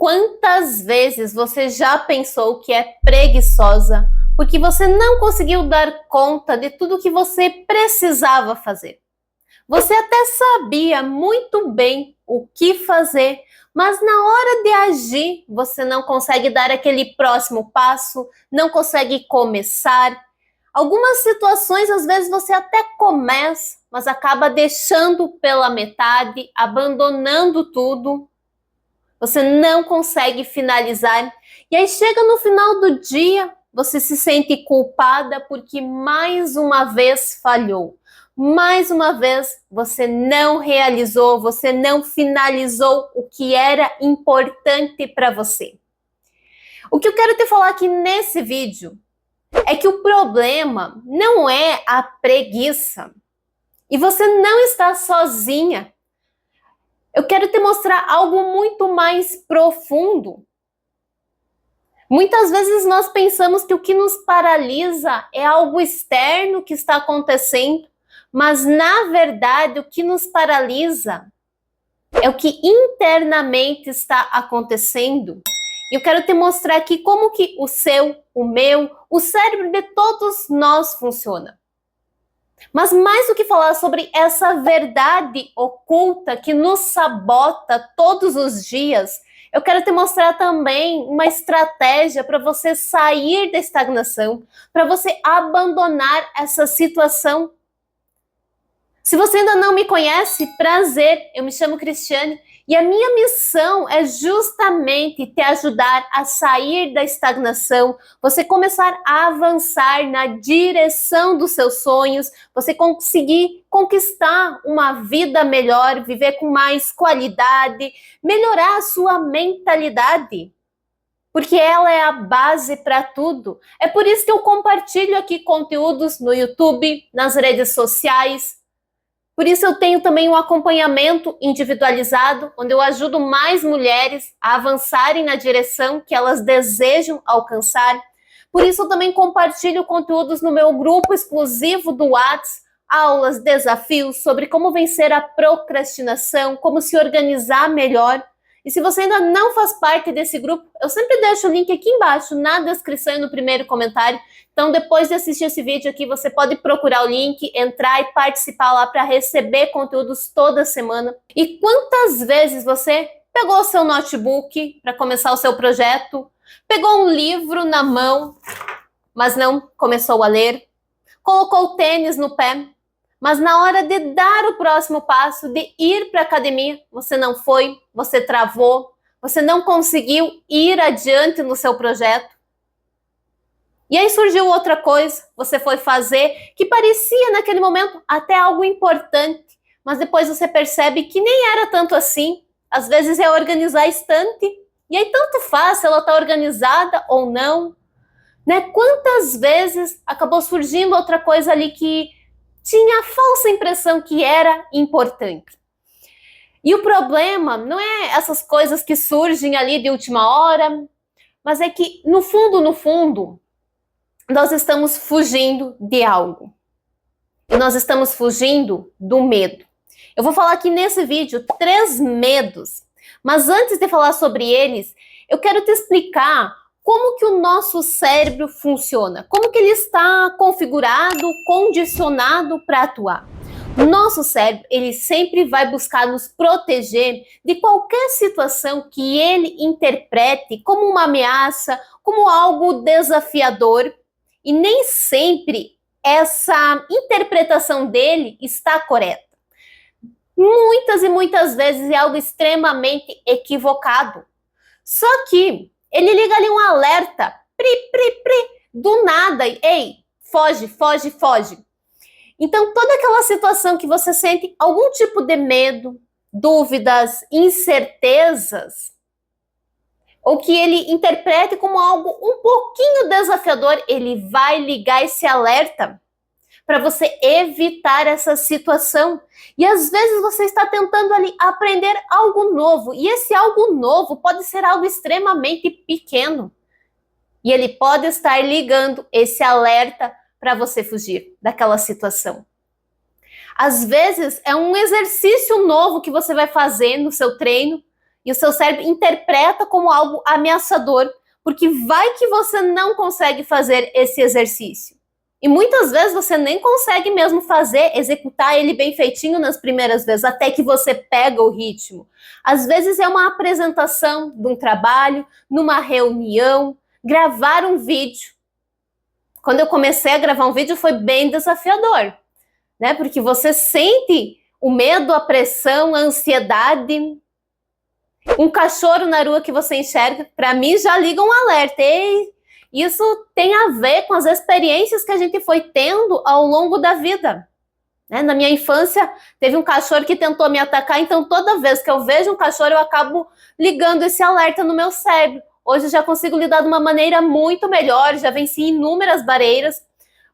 Quantas vezes você já pensou que é preguiçosa porque você não conseguiu dar conta de tudo que você precisava fazer? Você até sabia muito bem o que fazer, mas na hora de agir, você não consegue dar aquele próximo passo, não consegue começar. Algumas situações, às vezes, você até começa, mas acaba deixando pela metade, abandonando tudo. Você não consegue finalizar. E aí chega no final do dia, você se sente culpada porque mais uma vez falhou. Mais uma vez você não realizou, você não finalizou o que era importante para você. O que eu quero te falar aqui nesse vídeo é que o problema não é a preguiça. E você não está sozinha. Eu quero te mostrar algo muito mais profundo. Muitas vezes nós pensamos que o que nos paralisa é algo externo que está acontecendo, mas na verdade o que nos paralisa é o que internamente está acontecendo. E eu quero te mostrar aqui como que o seu, o meu, o cérebro de todos nós funciona. Mas mais do que falar sobre essa verdade oculta que nos sabota todos os dias, eu quero te mostrar também uma estratégia para você sair da estagnação, para você abandonar essa situação. Se você ainda não me conhece, prazer, eu me chamo Cristiane e a minha missão é justamente te ajudar a sair da estagnação, você começar a avançar na direção dos seus sonhos, você conseguir conquistar uma vida melhor, viver com mais qualidade, melhorar a sua mentalidade. Porque ela é a base para tudo. É por isso que eu compartilho aqui conteúdos no YouTube, nas redes sociais. Por isso eu tenho também um acompanhamento individualizado, onde eu ajudo mais mulheres a avançarem na direção que elas desejam alcançar. Por isso eu também compartilho conteúdos no meu grupo exclusivo do WhatsApp, aulas, desafios sobre como vencer a procrastinação, como se organizar melhor. E se você ainda não faz parte desse grupo, eu sempre deixo o link aqui embaixo, na descrição e no primeiro comentário. Então, depois de assistir esse vídeo aqui, você pode procurar o link, entrar e participar lá para receber conteúdos toda semana. E quantas vezes você pegou o seu notebook para começar o seu projeto, pegou um livro na mão, mas não começou a ler, colocou o tênis no pé, mas na hora de dar o próximo passo, de ir para a academia, você não foi, você travou, você não conseguiu ir adiante no seu projeto. E aí surgiu outra coisa, você foi fazer, que parecia naquele momento até algo importante, mas depois você percebe que nem era tanto assim. Às vezes é organizar a estante, e aí tanto faz se ela está organizada ou não. Né? Quantas vezes acabou surgindo outra coisa ali que tinha a falsa impressão que era importante. E o problema não é essas coisas que surgem ali de última hora, mas é que, no fundo, nós estamos fugindo de algo. E nós estamos fugindo do medo. Eu vou falar aqui nesse vídeo 3 medos, mas antes de falar sobre eles, eu quero te explicar como que o nosso cérebro funciona, como que ele está configurado, condicionado para atuar. O nosso cérebro, ele sempre vai buscar nos proteger de qualquer situação que ele interprete como uma ameaça, como algo desafiador, e nem sempre essa interpretação dele está correta. Muitas e muitas vezes é algo extremamente equivocado. Só que ele liga ali um alerta, do nada, ei, foge, foge, foge. Então, toda aquela situação que você sente algum tipo de medo, dúvidas, incertezas, ou que ele interprete como algo um pouquinho desafiador, ele vai ligar esse alerta para você evitar essa situação. E às vezes você está tentando ali aprender algo novo, e esse algo novo pode ser algo extremamente pequeno. E ele pode estar ligando esse alerta para você fugir daquela situação. Às vezes é um exercício novo que você vai fazer no seu treino, E o seu cérebro interpreta como algo ameaçador, porque vai que você não consegue fazer esse exercício. E muitas vezes você nem consegue mesmo executar ele bem feitinho nas primeiras vezes, até que você pega o ritmo. Às vezes é uma apresentação de um trabalho, numa reunião, gravar um vídeo. Quando eu comecei a gravar um vídeo foi bem desafiador, né? Porque você sente o medo, a pressão, a ansiedade. Um cachorro na rua que você enxerga, para mim já liga um alerta. Ei, isso tem a ver com as experiências que a gente foi tendo ao longo da vida. Né? Na minha infância, teve um cachorro que tentou me atacar, então toda vez que eu vejo um cachorro, eu acabo ligando esse alerta no meu cérebro. Hoje eu já consigo lidar de uma maneira muito melhor, já venci inúmeras barreiras,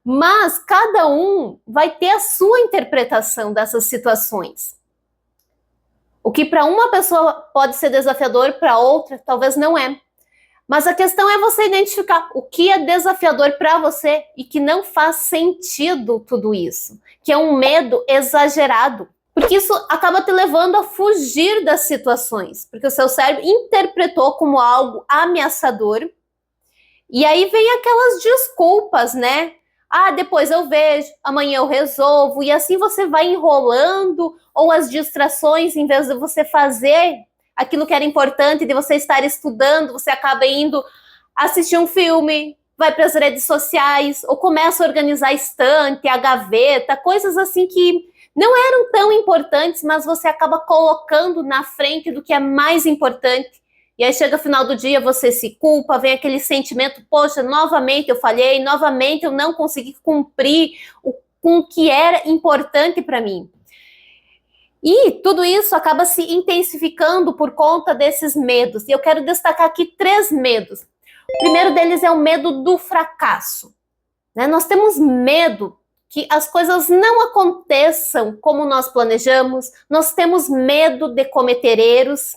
mas cada um vai ter a sua interpretação dessas situações. O que para uma pessoa pode ser desafiador, para outra talvez não é. Mas a questão é você identificar o que é desafiador para você e que não faz sentido tudo isso, que é um medo exagerado. Porque isso acaba te levando a fugir das situações, porque o seu cérebro interpretou como algo ameaçador. E aí vem aquelas desculpas, né? Ah, depois eu vejo, amanhã eu resolvo, e assim você vai enrolando, ou as distrações, em vez de você fazer aquilo que era importante, de você estar estudando, você acaba indo assistir um filme, vai para as redes sociais, ou começa a organizar a estante, a gaveta, coisas assim que não eram tão importantes, mas você acaba colocando na frente do que é mais importante. E aí chega o final do dia, você se culpa, vem aquele sentimento, poxa, novamente eu falhei, novamente eu não consegui cumprir com o que era importante para mim. E tudo isso acaba se intensificando por conta desses medos. E eu quero destacar aqui 3 medos. O primeiro deles é o medo do fracasso. Né? Nós temos medo que as coisas não aconteçam como nós planejamos, nós temos medo de cometer erros,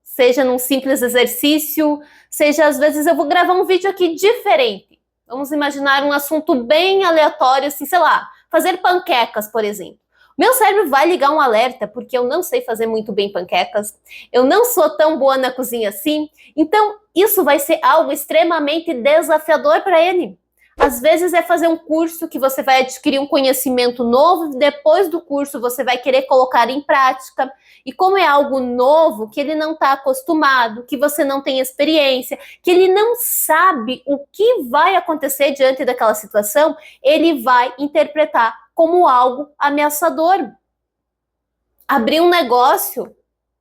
seja num simples exercício, seja às vezes eu vou gravar um vídeo aqui diferente. Vamos imaginar um assunto bem aleatório, assim, sei lá, fazer panquecas, por exemplo. Meu cérebro vai ligar um alerta, porque eu não sei fazer muito bem panquecas, eu não sou tão boa na cozinha assim, então isso vai ser algo extremamente desafiador para ele. Às vezes é fazer um curso que você vai adquirir um conhecimento novo, depois do curso você vai querer colocar em prática, e como é algo novo, que ele não está acostumado, que você não tem experiência, que ele não sabe o que vai acontecer diante daquela situação, ele vai interpretar como algo ameaçador. Abrir um negócio,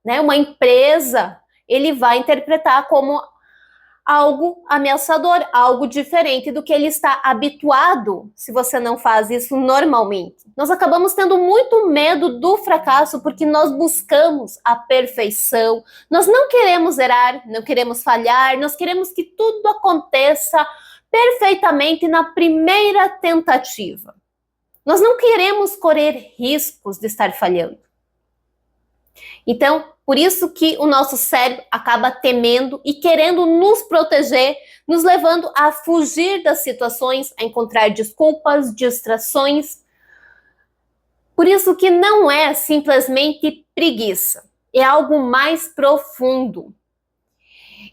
né, uma empresa, ele vai interpretar como algo ameaçador, algo diferente do que ele está habituado, se você não faz isso normalmente. Nós acabamos tendo muito medo do fracasso porque nós buscamos a perfeição, nós não queremos errar, não queremos falhar, nós queremos que tudo aconteça perfeitamente na primeira tentativa. Nós não queremos correr riscos de estar falhando. Então, por isso que o nosso cérebro acaba temendo e querendo nos proteger, nos levando a fugir das situações, a encontrar desculpas, distrações. Por isso que não é simplesmente preguiça, é algo mais profundo.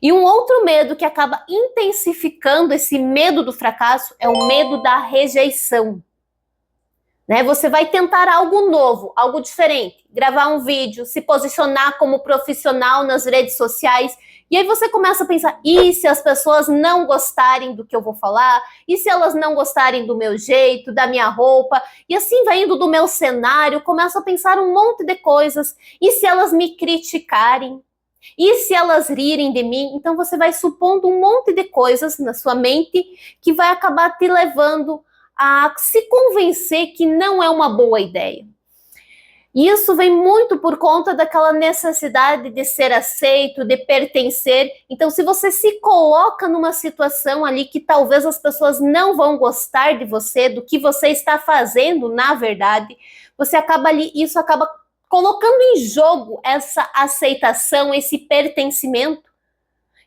E um outro medo que acaba intensificando esse medo do fracasso é o medo da rejeição. Né? Você vai tentar algo novo, algo diferente, gravar um vídeo, se posicionar como profissional nas redes sociais, e aí você começa a pensar, e se as pessoas não gostarem do que eu vou falar? E se elas não gostarem do meu jeito, da minha roupa? E assim vai indo do meu cenário, começo a pensar um monte de coisas, e se elas me criticarem? E se elas rirem de mim? Então você vai supondo um monte de coisas na sua mente que vai acabar te levando a se convencer que não é uma boa ideia. E isso vem muito por conta daquela necessidade de ser aceito, de pertencer. Então, se você se coloca numa situação ali que talvez as pessoas não vão gostar de você, do que você está fazendo, na verdade, você acaba ali, isso acaba colocando em jogo essa aceitação, esse pertencimento.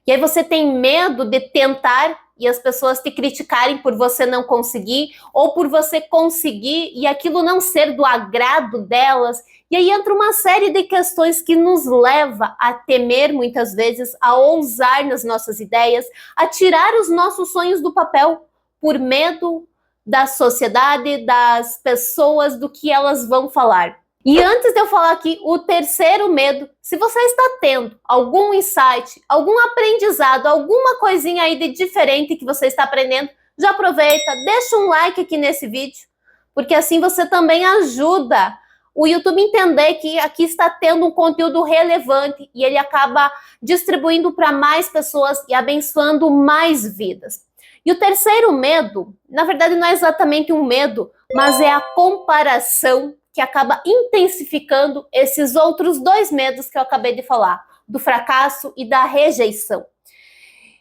E aí você tem medo de tentar, e as pessoas te criticarem por você não conseguir, ou por você conseguir e aquilo não ser do agrado delas. E aí entra uma série de questões que nos leva a temer muitas vezes, a ousar nas nossas ideias, a tirar os nossos sonhos do papel por medo da sociedade, das pessoas, do que elas vão falar. E antes de eu falar aqui o terceiro medo, se você está tendo algum insight, algum aprendizado, alguma coisinha aí de diferente que você está aprendendo, já aproveita, deixa um like aqui nesse vídeo, porque assim você também ajuda o YouTube a entender que aqui está tendo um conteúdo relevante e ele acaba distribuindo para mais pessoas e abençoando mais vidas. E o terceiro medo, na verdade não é exatamente um medo, mas é a comparação, que acaba intensificando esses outros dois medos que eu acabei de falar, do fracasso e da rejeição.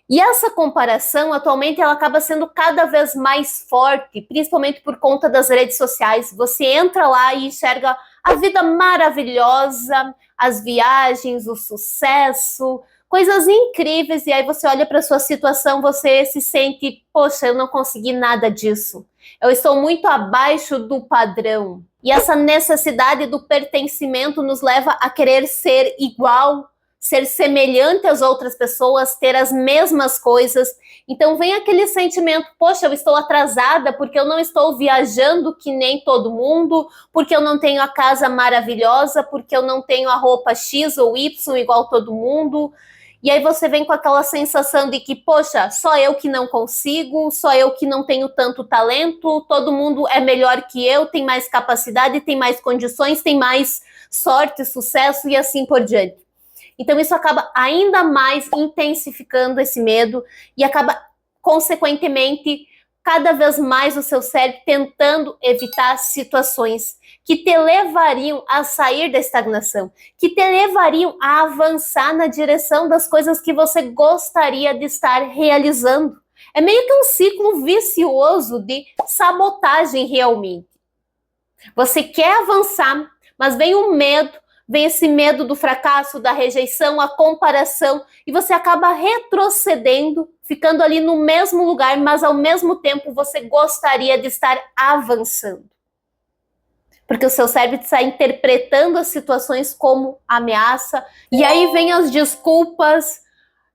E essa comparação, atualmente, ela acaba sendo cada vez mais forte, principalmente por conta das redes sociais. Você entra lá e enxerga a vida maravilhosa, as viagens, o sucesso, coisas incríveis, e aí você olha para a sua situação, você se sente, poxa, eu não consegui nada disso. Eu estou muito abaixo do padrão. E essa necessidade do pertencimento nos leva a querer ser igual, ser semelhante às outras pessoas, ter as mesmas coisas. Então vem aquele sentimento, poxa, eu estou atrasada porque eu não estou viajando que nem todo mundo, porque eu não tenho a casa maravilhosa, porque eu não tenho a roupa X ou Y igual todo mundo. E aí você vem com aquela sensação de que, poxa, só eu que não consigo, só eu que não tenho tanto talento, todo mundo é melhor que eu, tem mais capacidade, tem mais condições, tem mais sorte, sucesso e assim por diante. Então isso acaba ainda mais intensificando esse medo e acaba, consequentemente, cada vez mais o seu cérebro tentando evitar situações que te levariam a sair da estagnação, que te levariam a avançar na direção das coisas que você gostaria de estar realizando. É meio que um ciclo vicioso de sabotagem realmente. Você quer avançar, mas vem o medo, vem esse medo do fracasso, da rejeição, a comparação, e você acaba retrocedendo, ficando ali no mesmo lugar, mas ao mesmo tempo você gostaria de estar avançando. Porque o seu cérebro está interpretando as situações como ameaça, e aí vem as desculpas,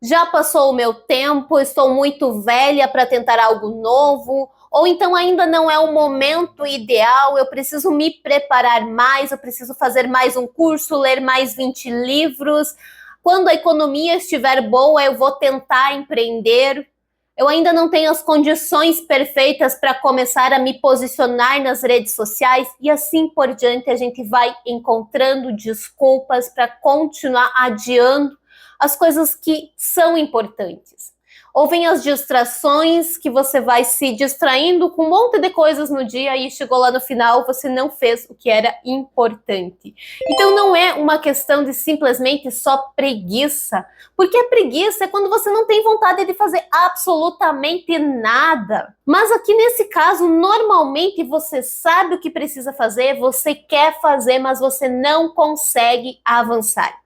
já passou o meu tempo, estou muito velha para tentar algo novo, ou então ainda não é o momento ideal, eu preciso me preparar mais, eu preciso fazer mais um curso, ler mais 20 livros, quando a economia estiver boa eu vou tentar empreender, eu ainda não tenho as condições perfeitas para começar a me posicionar nas redes sociais e assim por diante a gente vai encontrando desculpas para continuar adiando as coisas que são importantes. Ou vem as distrações, que você vai se distraindo com um monte de coisas no dia e chegou lá no final, você não fez o que era importante. Então não é uma questão de simplesmente só preguiça, porque a preguiça é quando você não tem vontade de fazer absolutamente nada. Mas aqui nesse caso, normalmente você sabe o que precisa fazer, você quer fazer, mas você não consegue avançar.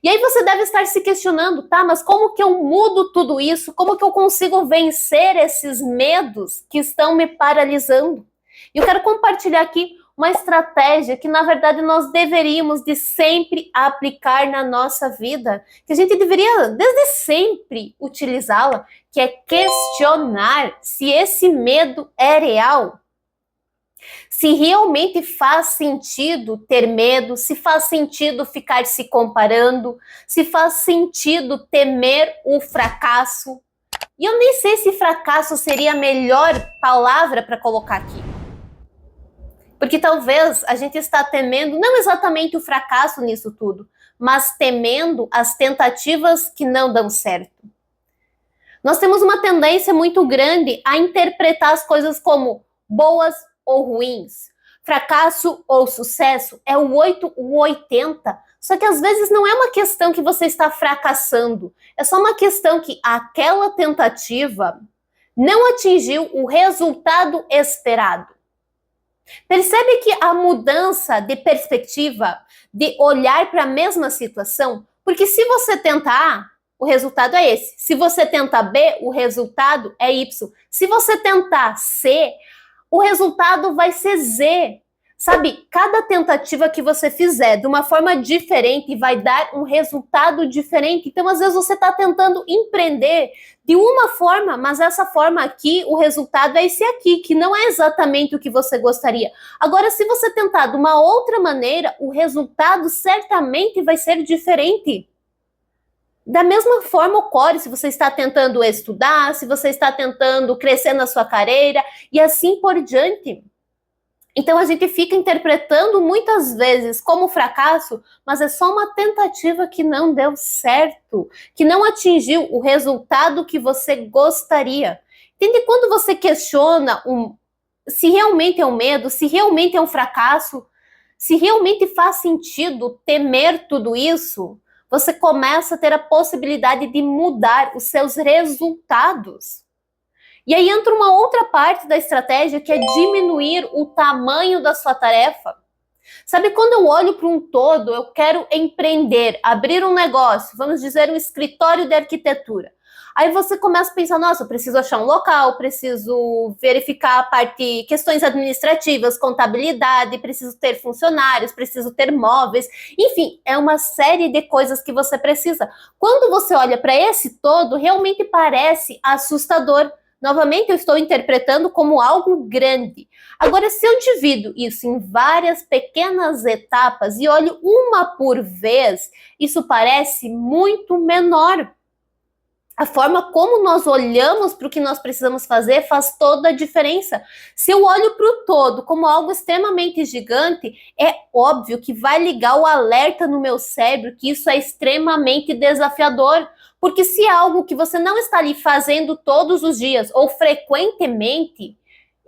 E aí você deve estar se questionando, tá, mas como que eu mudo tudo isso? Como que eu consigo vencer esses medos que estão me paralisando? E eu quero compartilhar aqui uma estratégia que, na verdade, nós deveríamos de sempre aplicar na nossa vida, que a gente deveria, desde sempre, utilizá-la, que é questionar se esse medo é real. Se realmente faz sentido ter medo, se faz sentido ficar se comparando, se faz sentido temer o fracasso. E eu nem sei se fracasso seria a melhor palavra para colocar aqui. Porque talvez a gente está temendo não exatamente o fracasso nisso tudo, mas temendo as tentativas que não dão certo. Nós temos uma tendência muito grande a interpretar as coisas como boas ou ruins, fracasso ou sucesso, é o 8 ou 80. Só que às vezes não é uma questão que você está fracassando, é só uma questão que aquela tentativa não atingiu o resultado esperado. Percebe que a mudança de perspectiva, de olhar para a mesma situação, porque se você tentar o resultado é esse. Se você tentar B, o resultado é Y. Se você tentar C, o resultado vai ser Z. Sabe, cada tentativa que você fizer de uma forma diferente vai dar um resultado diferente. Então, às vezes, você está tentando empreender de uma forma, mas essa forma aqui, o resultado é esse aqui, que não é exatamente o que você gostaria. Agora, se você tentar de uma outra maneira, o resultado certamente vai ser diferente. Da mesma forma ocorre se você está tentando estudar, se você está tentando crescer na sua carreira e assim por diante. Então a gente fica interpretando muitas vezes como fracasso, mas é só uma tentativa que não deu certo, que não atingiu o resultado que você gostaria. Entende? Quando você questiona se realmente é um medo, se realmente é um fracasso, se realmente faz sentido temer tudo isso, você começa a ter a possibilidade de mudar os seus resultados. E aí entra uma outra parte da estratégia, que é diminuir o tamanho da sua tarefa. Sabe, quando eu olho para um todo, eu quero empreender, abrir um negócio, vamos dizer, um escritório de arquitetura. Aí você começa a pensar, nossa, eu preciso achar um local, preciso verificar a parte, questões administrativas, contabilidade, preciso ter funcionários, preciso ter móveis, enfim, é uma série de coisas que você precisa. Quando você olha para esse todo, realmente parece assustador. Novamente, eu estou interpretando como algo grande. Agora, se eu divido isso em várias pequenas etapas e olho uma por vez, isso parece muito menor. A forma como nós olhamos para o que nós precisamos fazer faz toda a diferença. Se eu olho para o todo como algo extremamente gigante, é óbvio que vai ligar o alerta no meu cérebro que isso é extremamente desafiador. Porque se é algo que você não está ali fazendo todos os dias ou frequentemente,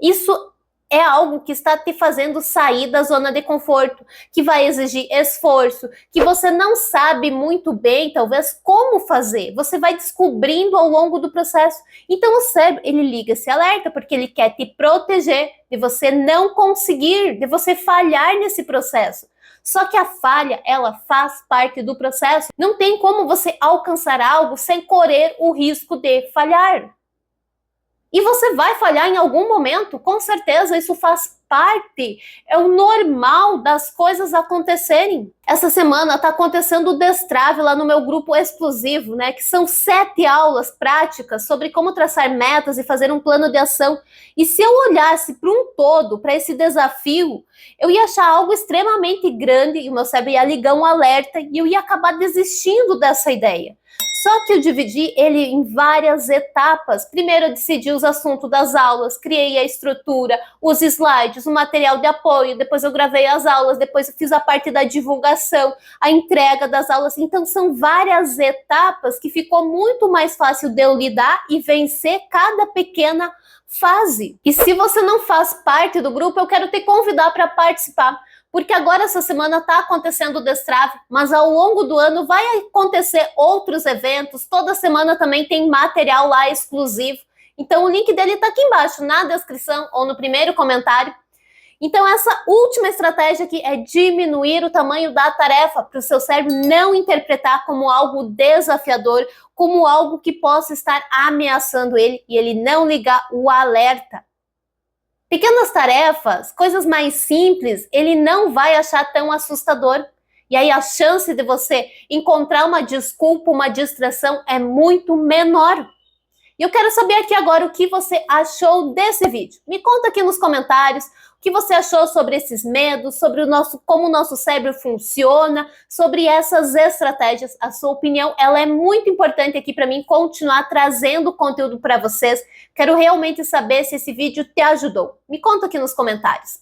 isso é algo que está te fazendo sair da zona de conforto, que vai exigir esforço, que você não sabe muito bem, talvez, como fazer. Você vai descobrindo ao longo do processo. Então, o cérebro, ele liga esse alerta, porque ele quer te proteger de você não conseguir, de você falhar nesse processo. Só que a falha, ela faz parte do processo. Não tem como você alcançar algo sem correr o risco de falhar. E você vai falhar em algum momento, com certeza, isso faz parte, é o normal das coisas acontecerem. Essa semana está acontecendo o Destrave lá no meu grupo exclusivo, né? Que são 7 aulas práticas sobre como traçar metas e fazer um plano de ação. E se eu olhasse para um todo, para esse desafio, eu ia achar algo extremamente grande e o meu cérebro ia ligar um alerta e eu ia acabar desistindo dessa ideia. Só que eu dividi ele em várias etapas. Primeiro eu decidi os assuntos das aulas, criei a estrutura, os slides, o material de apoio, depois eu gravei as aulas, depois eu fiz a parte da divulgação, a entrega das aulas. Então são várias etapas que ficou muito mais fácil de eu lidar e vencer cada pequena fase. E se você não faz parte do grupo, eu quero te convidar para participar. Porque agora essa semana está acontecendo o Destrave, mas ao longo do ano vai acontecer outros eventos, toda semana também tem material lá exclusivo. Então o link dele está aqui embaixo, na descrição ou no primeiro comentário. Então essa última estratégia aqui é diminuir o tamanho da tarefa, para o seu cérebro não interpretar como algo desafiador, como algo que possa estar ameaçando ele e ele não ligar o alerta. Pequenas tarefas, coisas mais simples, ele não vai achar tão assustador. E aí a chance de você encontrar uma desculpa, uma distração é muito menor. E eu quero saber aqui agora o que você achou desse vídeo. Me conta aqui nos comentários o que você achou sobre esses medos, sobre como o nosso cérebro funciona, sobre essas estratégias. A sua opinião, ela é muito importante aqui para mim continuar trazendo conteúdo para vocês. Quero realmente saber se esse vídeo te ajudou. Me conta aqui nos comentários.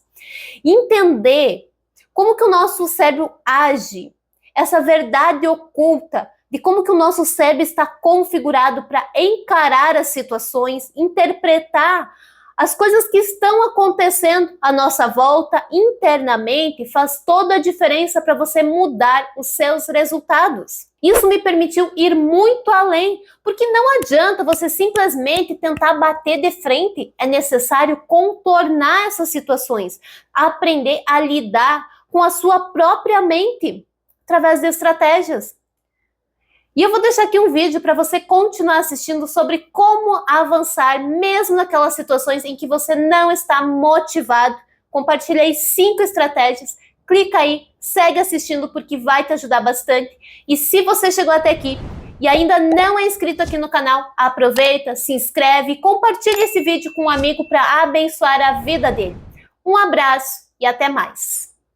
Entender como que o nosso cérebro age, essa verdade oculta, de como que o nosso cérebro está configurado para encarar as situações, interpretar as coisas que estão acontecendo à nossa volta internamente, faz toda a diferença para você mudar os seus resultados. Isso me permitiu ir muito além, porque não adianta você simplesmente tentar bater de frente, é necessário contornar essas situações, aprender a lidar com a sua própria mente, através de estratégias. E eu vou deixar aqui um vídeo para você continuar assistindo sobre como avançar mesmo naquelas situações em que você não está motivado. Compartilhei 5 estratégias. Clica aí, segue assistindo porque vai te ajudar bastante. E se você chegou até aqui e ainda não é inscrito aqui no canal, aproveita, se inscreve e compartilha esse vídeo com um amigo para abençoar a vida dele. Um abraço e até mais!